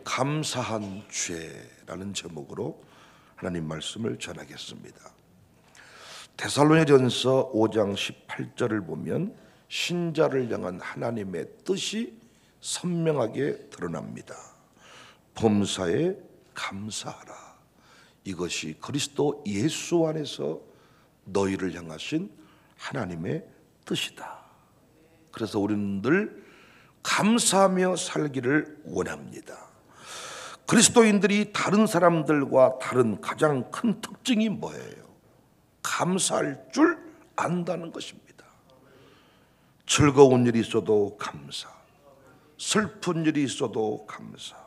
감사한 죄라는 제목으로 하나님 말씀을 전하겠습니다. 데살로니가전서 5장 18절을 보면 신자를 향한 하나님의 뜻이 선명하게 드러납니다. 범사에 감사하라. 이것이 그리스도 예수 안에서 너희를 향하신 하나님의 뜻이다. 그래서 우리는 늘 감사하며 살기를 원합니다. 그리스도인들이 다른 사람들과 다른 가장 큰 특징이 뭐예요? 감사할 줄 안다는 것입니다. 즐거운 일이 있어도 감사, 슬픈 일이 있어도 감사,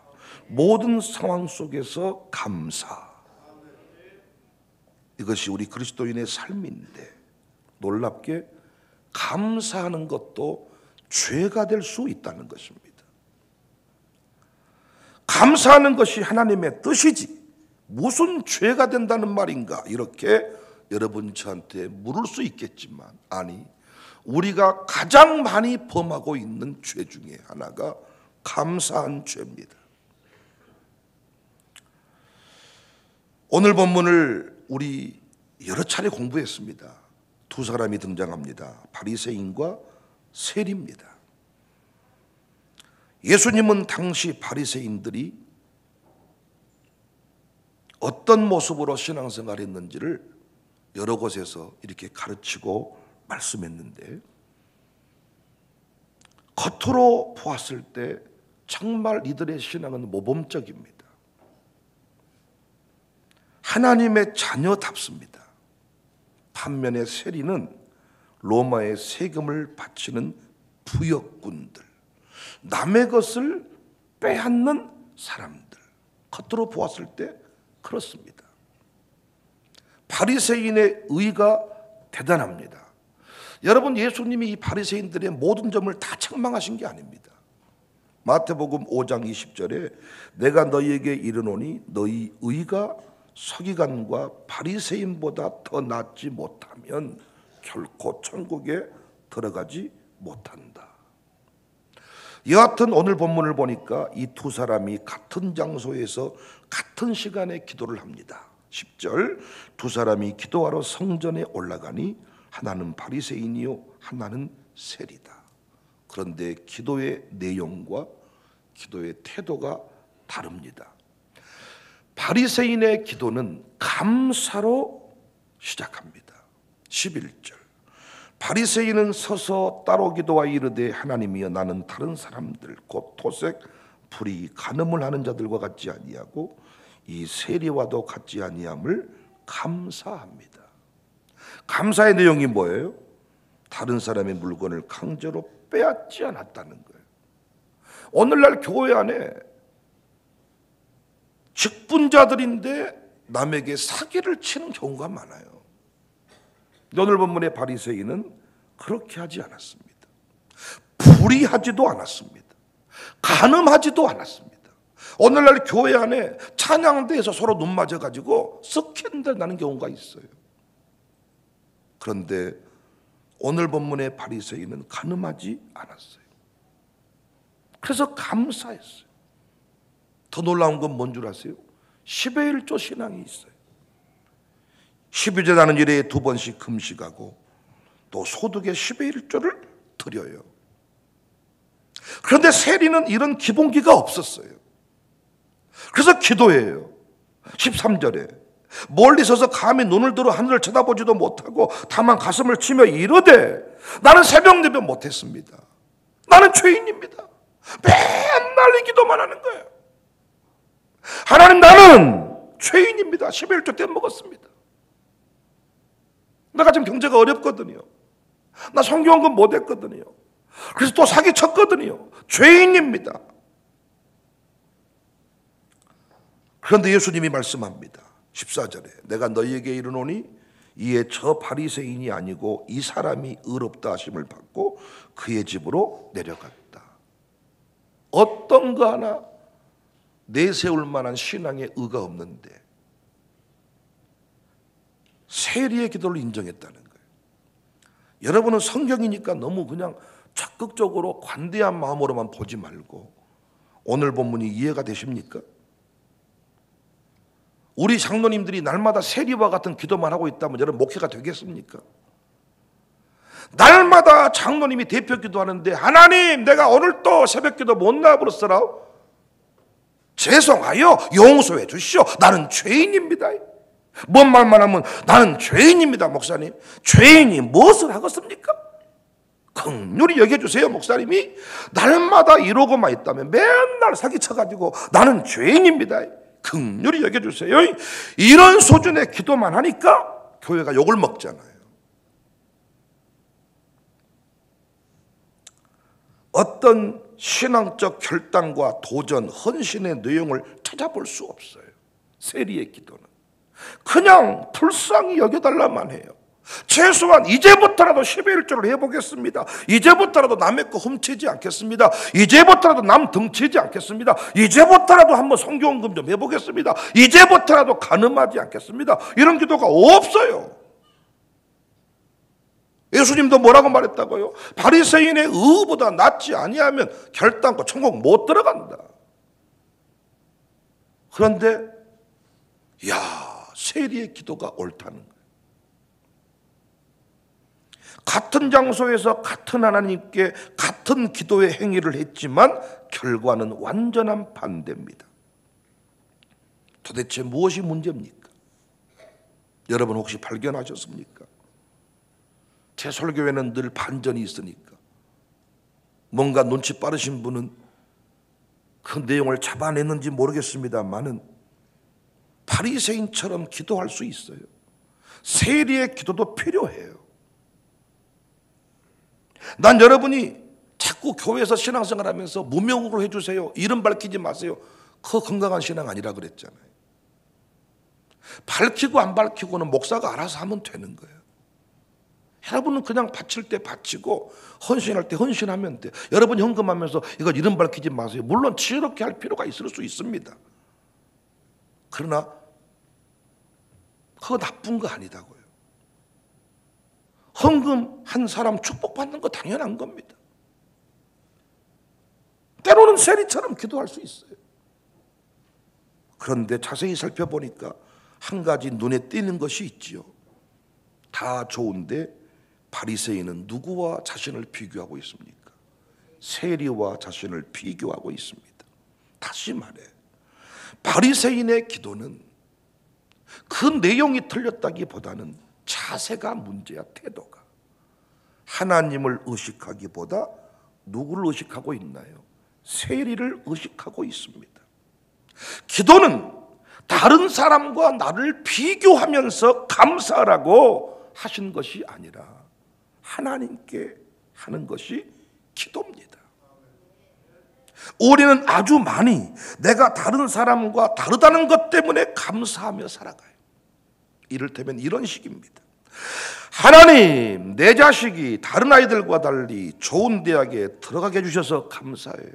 모든 상황 속에서 감사. 이것이 우리 그리스도인의 삶인데 놀랍게 감사하는 것도 죄가 될 수 있다는 것입니다. 감사하는 것이 하나님의 뜻이지 무슨 죄가 된다는 말인가, 이렇게 여러분 저한테 물을 수 있겠지만, 아니, 우리가 가장 많이 범하고 있는 죄 중에 하나가 감사한 죄입니다. 오늘 본문을 우리 여러 차례 공부했습니다. 두 사람이 등장합니다. 바리새인과 세리입니다. 예수님은 당시 바리새인들이 어떤 모습으로 신앙생활을 했는지를 여러 곳에서 이렇게 가르치고 말씀했는데, 겉으로 보았을 때 정말 이들의 신앙은 모범적입니다. 하나님의 자녀답습니다. 반면에 세리는 로마의 세금을 바치는 부역꾼들, 남의 것을 빼앗는 사람들. 겉으로 보았을 때 그렇습니다. 바리새인의 의가 대단합니다. 여러분, 예수님이 이 바리새인들의 모든 점을 다 책망하신 게 아닙니다. 마태복음 5장 20절에 내가 너희에게 이르노니 너희 의가 서기관과 바리새인보다 더 낫지 못하면 결코 천국에 들어가지 못한다. 여하튼 오늘 본문을 보니까 이 두 사람이 같은 장소에서 같은 시간에 기도를 합니다. 10절, 두 사람이 기도하러 성전에 올라가니 하나는 바리새인이요 하나는 세리다. 그런데 기도의 내용과 기도의 태도가 다릅니다. 바리새인의 기도는 감사로 시작합니다. 11절, 바리새인은 서서 따로 기도하여 이르되 하나님이여 나는 다른 사람들 곧 토색, 불의, 간음을 하는 자들과 같지 아니하고 이 세리와도 같지 아니함을 감사합니다. 감사의 내용이 뭐예요? 다른 사람의 물건을 강제로 빼앗지 않았다는 거예요. 오늘날 교회 안에 직분자들인데 남에게 사기를 치는 경우가 많아요. 오늘 본문의 바리새인은 그렇게 하지 않았습니다. 불의하지도 않았습니다. 간음하지도 않았습니다. 오늘날 교회 안에 찬양대에서 서로 눈 맞아가지고 스캔들 나는 경우가 있어요. 그런데 오늘 본문의 바리새인은 간음하지 않았어요. 그래서 감사했어요. 더 놀라운 건 뭔 줄 아세요? 10의 1조 신앙이 있어요. 12제 나는 일에 2번씩 금식하고 또 소득의 10의 1조를 드려요. 그런데 세리는 이런 기본기가 없었어요. 그래서 기도해요. 13절에 멀리 서서 감히 눈을 들어 하늘을 쳐다보지도 못하고 다만 가슴을 치며 이르되 나는 새벽 예배 못했습니다. 나는 죄인입니다. 맨날 이 기도만 하는 거예요. 하나님, 나는 죄인입니다. 11조 때 먹었습니다. 내가 지금 경제가 어렵거든요. 나 성경금 못했거든요. 그래서 또 사기쳤거든요. 죄인입니다. 그런데 예수님이 말씀합니다. 14절에 내가 너희에게 이르노니 이에 저 바리새인이 아니고 이 사람이 의롭다 하심을 받고 그의 집으로 내려갔다. 어떤 거 하나 내세울 만한 신앙의 의가 없는데 세리의 기도를 인정했다는 거예요. 여러분은 성경이니까 너무 그냥 적극적으로 관대한 마음으로만 보지 말고 오늘 본문이 이해가 되십니까? 우리 장로님들이 날마다 세리와 같은 기도만 하고 있다면 여러분 목회가 되겠습니까? 날마다 장로님이 대표 기도하는데 하나님 내가 오늘 또 새벽 기도 못 나와버렸어라. 죄송하여 용서해 주시오. 나는 죄인입니다. 뭔 말만 하면 나는 죄인입니다. 목사님 죄인이 무엇을 하겠습니까? 긍휼히 여겨주세요. 목사님이 날마다 이러고만 있다면 맨날 사기쳐가지고 나는 죄인입니다. 긍휼히 여겨주세요. 이런 수준의 기도만 하니까 교회가 욕을 먹잖아요. 어떤 신앙적 결단과 도전, 헌신의 내용을 찾아볼 수 없어요. 세리의 기도는 그냥 불쌍히 여겨달라만 해요. 최소한 이제부터라도 11조를 해보겠습니다. 이제부터라도 남의 거 훔치지 않겠습니다. 이제부터라도 남 등치지 않겠습니다. 이제부터라도 한번 성경언급 좀 해보겠습니다. 이제부터라도 간음하지 않겠습니다. 이런 기도가 없어요. 예수님도 뭐라고 말했다고요? 바리새인의 의보다 낫지 아니하면 결단코 천국 못 들어간다. 그런데 세리의 기도가 옳다는 거예요. 같은 장소에서 같은 하나님께 같은 기도의 행위를 했지만 결과는 완전한 반대입니다. 도대체 무엇이 문제입니까? 여러분 혹시 발견하셨습니까? 제 설교에는 늘 반전이 있으니까 뭔가 눈치 빠르신 분은 그 내용을 잡아냈는지 모르겠습니다만은 바리새인처럼 기도할 수 있어요. 세리의 기도도 필요해요. 난 여러분이 자꾸 교회에서 신앙생활 하면서 무명으로 해주세요, 이름 밝히지 마세요, 그 건강한 신앙 아니라 그랬잖아요. 밝히고 안 밝히고는 목사가 알아서 하면 되는 거예요. 여러분은 그냥 바칠 때 바치고 헌신할 때 헌신하면 돼. 여러분 헌금하면서 이거 이름 밝히지 마세요. 물론 지혜롭게 할 필요가 있을 수 있습니다. 그러나 그거 나쁜 거 아니다고요. 헌금한 사람 축복받는 거 당연한 겁니다. 때로는 세리처럼 기도할 수 있어요. 그런데 자세히 살펴보니까 한 가지 눈에 띄는 것이 있지요. 다 좋은데 바리새인은 누구와 자신을 비교하고 있습니까? 세리와 자신을 비교하고 있습니다. 다시 말해, 바리새인의 기도는 그 내용이 틀렸다기보다는 자세가 문제야. 태도가. 하나님을 의식하기보다 누구를 의식하고 있나요? 세리를 의식하고 있습니다. 기도는 다른 사람과 나를 비교하면서 감사하라고 하신 것이 아니라 하나님께 하는 것이 기도입니다. 우리는 아주 많이 내가 다른 사람과 다르다는 것 때문에 감사하며 살아가요. 이를테면 이런 식입니다. 하나님, 내 자식이 다른 아이들과 달리 좋은 대학에 들어가게 해주셔서 감사해요.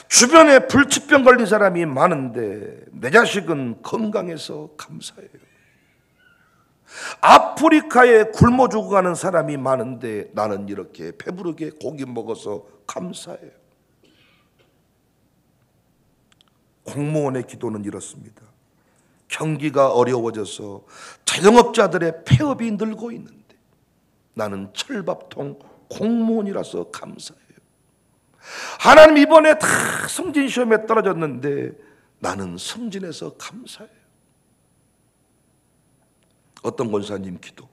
주변에 불치병 걸린 사람이 많은데 내 자식은 건강해서 감사해요. 아프리카에 굶어 죽어가는 사람이 많은데 나는 이렇게 배부르게 고기 먹어서 감사해요. 공무원의 기도는 이렇습니다. 경기가 어려워져서 자영업자들의 폐업이 늘고 있는데 나는 철밥통 공무원이라서 감사해요. 하나님, 이번에 다 승진 시험에 떨어졌는데 나는 승진해서 감사해요. 어떤 권사님 기도,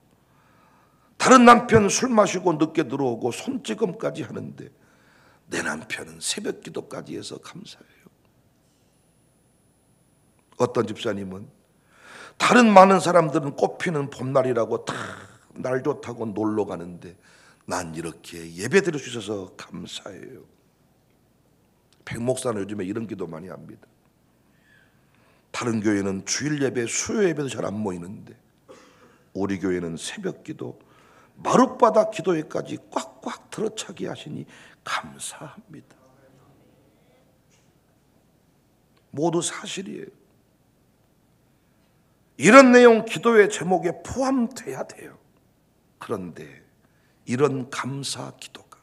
다른 남편 술 마시고 늦게 들어오고 손찌검까지 하는데 내 남편은 새벽 기도까지 해서 감사해요. 어떤 집사님은 다른 많은 사람들은 꽃피는 봄날이라고 다 날 좋다고 놀러 가는데 난 이렇게 예배 드릴 수 있어서 감사해요. 백 목사는 요즘에 이런 기도 많이 합니다. 다른 교회는 주일 예배, 수요 예배도 잘 안 모이는데 우리 교회는 새벽 기도, 마룻바닥 기도회까지 꽉꽉 들어차게 하시니 감사합니다. 모두 사실이에요. 이런 내용 기도의 제목에 포함돼야 돼요. 그런데 이런 감사 기도가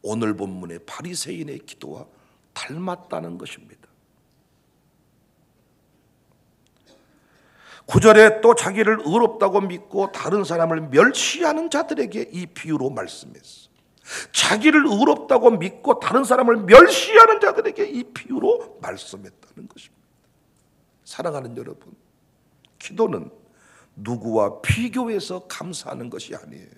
오늘 본문의 바리새인의 기도와 닮았다는 것입니다. 9절에 또 자기를 의롭다고 믿고 다른 사람을 멸시하는 자들에게 이 비유로 말씀했어. 자기를 의롭다고 믿고 다른 사람을 멸시하는 자들에게 이 비유로 말씀했다는 것입니다. 사랑하는 여러분, 기도는 누구와 비교해서 감사하는 것이 아니에요.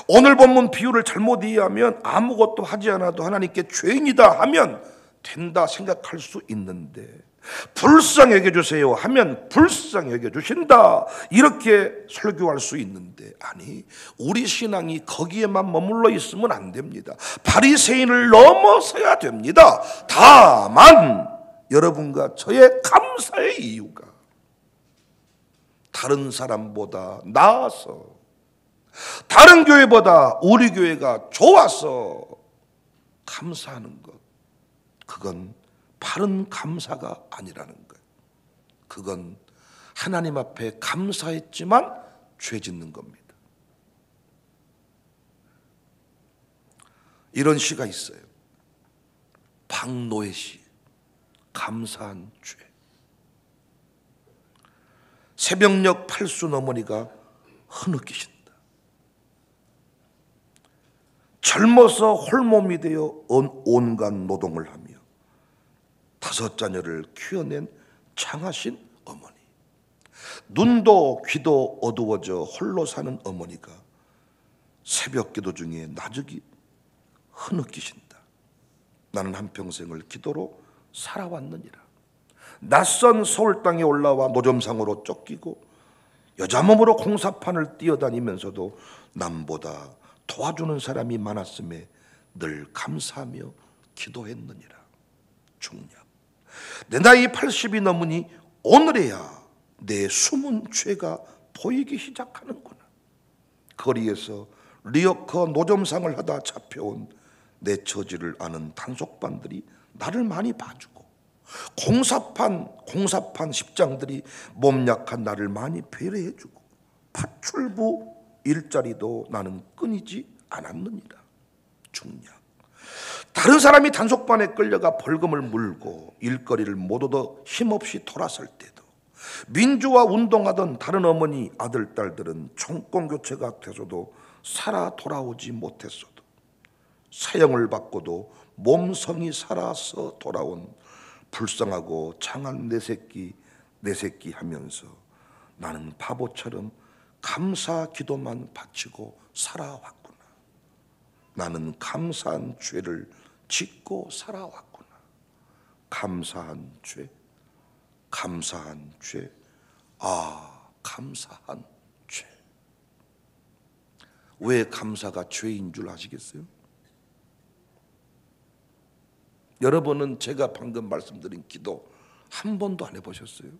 오늘 본문 비유를 잘못 이해하면 아무것도 하지 않아도 하나님께 죄인이다 하면 된다 생각할 수 있는데, 불쌍히 여겨주세요 하면 불쌍히 여겨주신다 이렇게 설교할 수 있는데, 아니, 우리 신앙이 거기에만 머물러 있으면 안 됩니다. 바리새인을 넘어서야 됩니다. 다만 여러분과 저의 감사의 이유가 다른 사람보다 나아서, 다른 교회보다 우리 교회가 좋아서 감사하는 것, 그건 바른 감사가 아니라는 거예요. 그건 하나님 앞에 감사했지만 죄 짓는 겁니다. 이런 시가 있어요. 박노해 시, 감사한 죄. 새벽녘 팔순 어머니가 흐느끼신다. 젊어서 홀몸이 되어 온갖 노동을 하며 5 자녀를 키워낸 창하신 어머니, 눈도 귀도 어두워져 홀로 사는 어머니가 새벽 기도 중에 나저기 흐느끼신다. 나는 한평생을 기도로 살아왔느니라. 낯선 서울 땅에 올라와 노점상으로 쫓기고 여자 몸으로 공사판을 뛰어다니면서도 남보다 도와주는 사람이 많았음에 늘 감사하며 기도했느니라. 중략. 내 나이 80이 넘으니 오늘에야 내 숨은 죄가 보이기 시작하는구나. 거리에서 리어커 노점상을 하다 잡혀온 내 처지를 아는 단속반들이 나를 많이 봐주고, 공사판 십장들이 몸 약한 나를 많이 배려해주고, 파출부 일자리도 나는 끊이지 않았느니라. 중략. 다른 사람이 단속반에 끌려가 벌금을 물고 일거리를 못 얻어 힘없이 돌아설 때도, 민주화 운동하던 다른 어머니 아들 딸들은 정권 교체가 돼서도 살아 돌아오지 못했어도, 사형을 받고도 몸성이 살아서 돌아온 불쌍하고 창한 내 새끼 하면서 나는 바보처럼 감사 기도만 바치고 살아왔구나. 나는 감사한 죄를 짓고 살아왔구나. 감사한 죄, 감사한 죄, 감사한 죄. 왜 감사가 죄인 줄 아시겠어요? 여러분은 제가 방금 말씀드린 기도 한 번도 안 해보셨어요?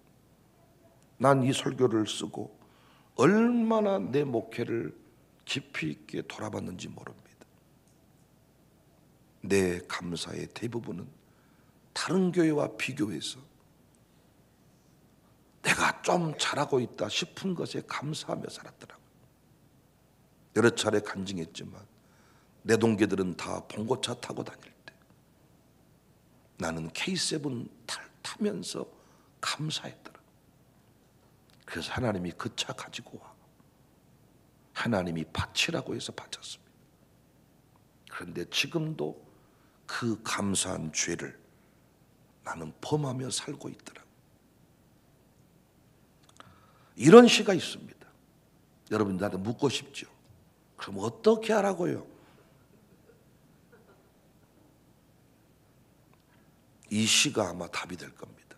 난 이 설교를 쓰고 얼마나 내 목회를 깊이 있게 돌아봤는지 모릅니다. 내 감사의 대부분은 다른 교회와 비교해서 내가 좀 잘하고 있다 싶은 것에 감사하며 살았더라고요. 여러 차례 간증했지만 내 동기들은 다 봉고차 타고 다닐 때 나는 K7 타면서 감사했더라고요. 그래서 하나님이 그 차 가지고 와, 하나님이 바치라고 해서 바쳤습니다. 그런데 지금도 그 감사한 죄를 나는 범하며 살고 있더라고요. 이런 시가 있습니다. 여러분, 나도 묻고 싶죠. 그럼 어떻게 하라고요? 이 시가 아마 답이 될 겁니다.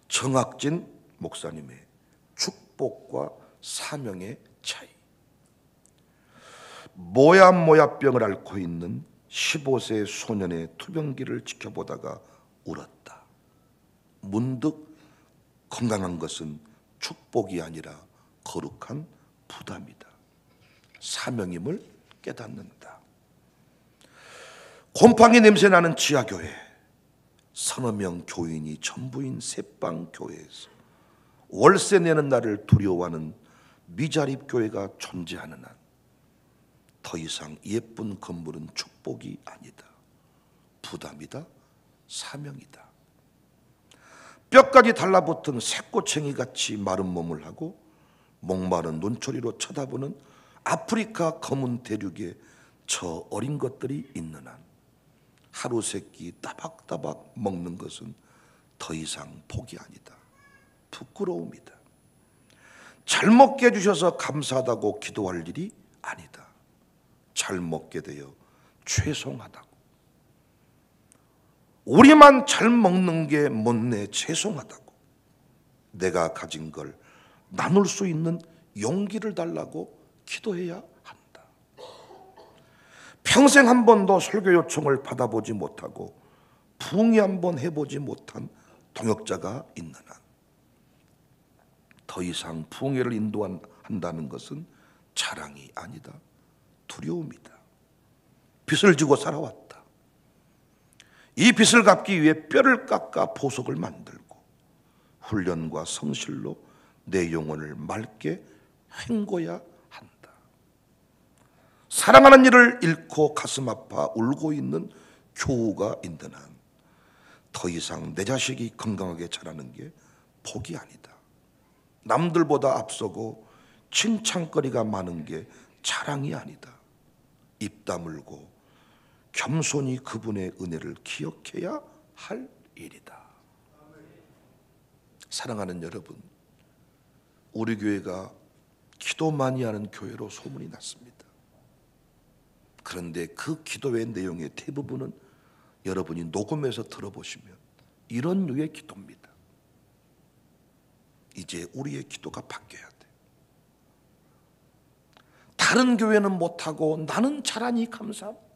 정학진 목사님의 축복과 사명의 차이. 모야모야병을 앓고 있는 15세 소년의 투병기를 지켜보다가 울었다. 문득 건강한 것은 축복이 아니라 거룩한 부담이다. 사명임을 깨닫는다. 곰팡이 냄새나는 지하교회, 서너 명 교인이 전부인 새빵교회에서 월세 내는 날을 두려워하는 미자립 교회가 존재하는 한 더 이상 예쁜 건물은 축복이 아니다. 부담이다. 사명이다. 뼈까지 달라붙은 새꼬챙이같이 마른 몸을 하고 목마른 눈초리로 쳐다보는 아프리카 검은 대륙에 저 어린 것들이 있는 한 하루 세끼 따박따박 먹는 것은 더 이상 복이 아니다. 부끄러움이다. 잘 먹게 해주셔서 감사하다고 기도할 일이 아니다. 잘 먹게 되어 죄송하다고. 우리만 잘 먹는 게 못내 죄송하다고. 내가 가진 걸 나눌 수 있는 용기를 달라고 기도해야 한다. 평생 한 번도 설교 요청을 받아보지 못하고 부흥회 한 번 해보지 못한 동역자가 있는 한 더 이상 부흥회를 인도한다는 것은 자랑이 아니다. 두려움이다. 빚을 지고 살아왔다. 이 빚을 갚기 위해 뼈를 깎아 보석을 만들고 훈련과 성실로 내 영혼을 맑게 헹궈야 한다. 사랑하는 이를 잃고 가슴 아파 울고 있는 교우가 있는 한 더 이상 내 자식이 건강하게 자라는 게 복이 아니다. 남들보다 앞서고 칭찬거리가 많은 게 자랑이 아니다. 입 다물고 겸손히 그분의 은혜를 기억해야 할 일이다. 사랑하는 여러분, 우리 교회가 기도 많이 하는 교회로 소문이 났습니다. 그런데 그 기도의 내용의 대부분은 여러분이 녹음해서 들어보시면 이런 류의 기도입니다. 이제 우리의 기도가 바뀌어야 돼. 다른 교회는 못하고 나는 잘하니 감사합니다.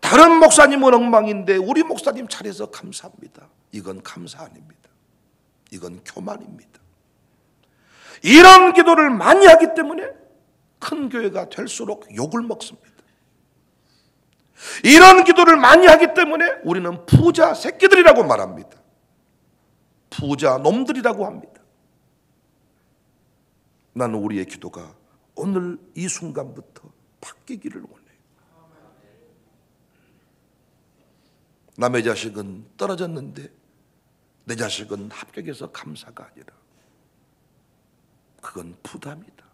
다른 목사님은 엉망인데 우리 목사님 잘해서 감사합니다. 이건 감사 아닙니다. 이건 교만입니다. 이런 기도를 많이 하기 때문에 큰 교회가 될수록 욕을 먹습니다. 이런 기도를 많이 하기 때문에 우리는 부자 새끼들이라고 말합니다. 부자 놈들이라고 합니다. 나는 우리의 기도가 오늘 이 순간부터 바뀌기를 원해요. 남의 자식은 떨어졌는데 내 자식은 합격해서 감사가 아니라 그건 부담이다.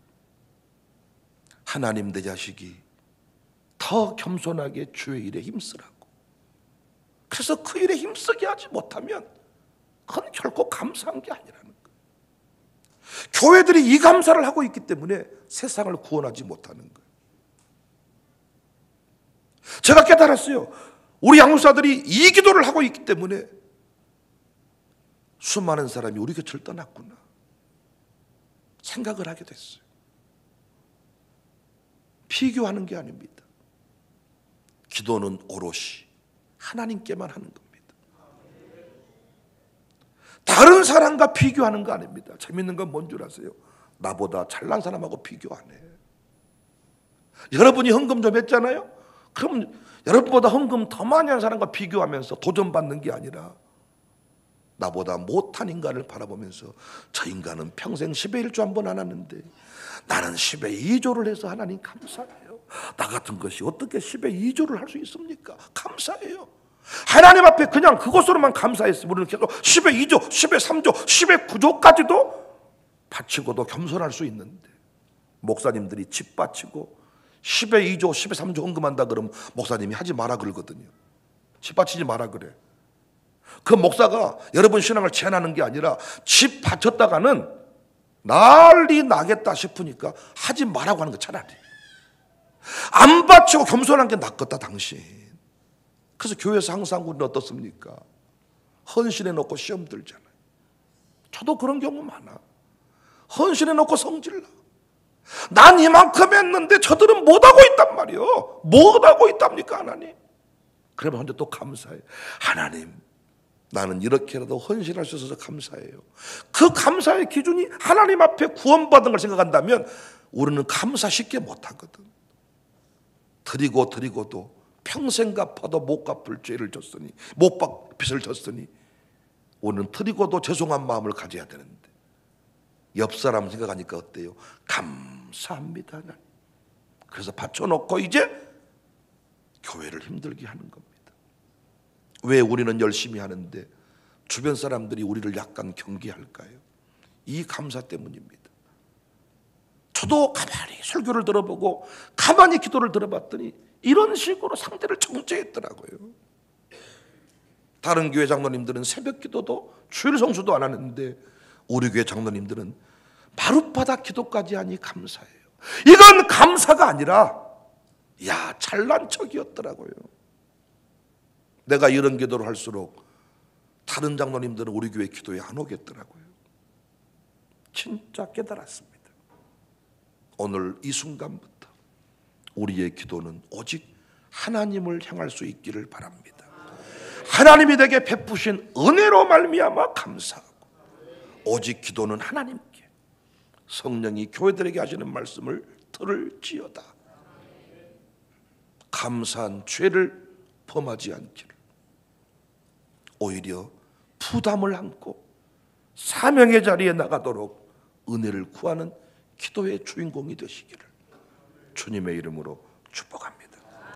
하나님 내 자식이 더 겸손하게 주의 일에 힘쓰라고. 그래서 그 일에 힘쓰게 하지 못하면 그건 결코 감사한 게 아니라는 거예요. 교회들이 이 감사를 하고 있기 때문에 세상을 구원하지 못하는 거예요. 제가 깨달았어요. 우리 양육사들이 이 기도를 하고 있기 때문에 수많은 사람이 우리 곁을 떠났구나 생각을 하게 됐어요. 비교하는 게 아닙니다. 기도는 오롯이 하나님께만 하는 겁니다. 다른 사람과 비교하는 거 아닙니다. 재밌는 건 뭔 줄 아세요? 나보다 잘난 사람하고 비교 안 해. 여러분이 헌금 좀 했잖아요? 그럼 여러분보다 헌금 더 많이 하는 사람과 비교하면서 도전받는 게 아니라 나보다 못한 인간을 바라보면서 저 인간은 평생 10의 1조 한 번 안 하는데 나는 10의 2조를 해서 하나님 감사해요. 나 같은 것이 어떻게 10의 2조를 할 수 있습니까? 감사해요. 하나님 앞에 그냥 그것으로만 감사했으면 우리는 계속 10의 2조, 10의 3조, 10의 9조까지도 바치고도 겸손할 수 있는데 목사님들이 집 바치고 10의 2조, 10의 3조 헌금한다 그러면 목사님이 하지 마라 그러거든요. 집 바치지 마라 그래. 그 목사가 여러분 신앙을 제한하는 게 아니라 집 바쳤다가는 난리 나겠다 싶으니까 하지 말라고 하는 거 차라리. 안 바치고 겸손한 게 낫겠다 당신. 그래서 교회에서 항상 우리는 어떻습니까? 헌신해 놓고 시험 들잖아요. 저도 그런 경우 많아. 헌신해 놓고 성질나. 난 이만큼 했는데 저들은 못하고 있단 말이요. 못하고 있답니까 하나님? 그러면 혼자 또 감사해. 하나님 나는 이렇게라도 헌신할 수 있어서 감사해요. 그 감사의 기준이 하나님 앞에 구원받은 걸 생각한다면 우리는 감사 쉽게 못하거든. 드리고도 평생 갚아도 못 갚을 죄를 졌으니 빚을 졌으니 우리는 드리고도 죄송한 마음을 가져야 되는데 옆 사람 생각하니까 어때요? 감사합니다 하나님. 그래서 받쳐놓고 이제 교회를 힘들게 하는 겁니다. 왜 우리는 열심히 하는데 주변 사람들이 우리를 약간 경계할까요? 이 감사 때문입니다. 저도 가만히 설교를 들어보고 가만히 기도를 들어봤더니 이런 식으로 상대를 정죄했더라고요. 다른 교회 장로님들은 새벽 기도도 주일 성수도 안 하는데 우리 교회 장로님들은 마룻바닥 기도까지 하니 감사해요. 이건 감사가 아니라 잘난 척이었더라고요. 내가 이런 기도를 할수록 다른 장로님들은 우리 교회 기도에 안 오겠더라고요. 진짜 깨달았습니다. 오늘 이 순간부터 우리의 기도는 오직 하나님을 향할 수 있기를 바랍니다. 하나님이 내게 베푸신 은혜로 말미암아 감사하고 오직 기도는 하나님께, 성령이 교회들에게 하시는 말씀을 들을지어다. 감사한 죄를 범하지 않기를, 오히려 부담을 안고 사명의 자리에 나가도록 은혜를 구하는 기도의 주인공이 되시기를 주님의 이름으로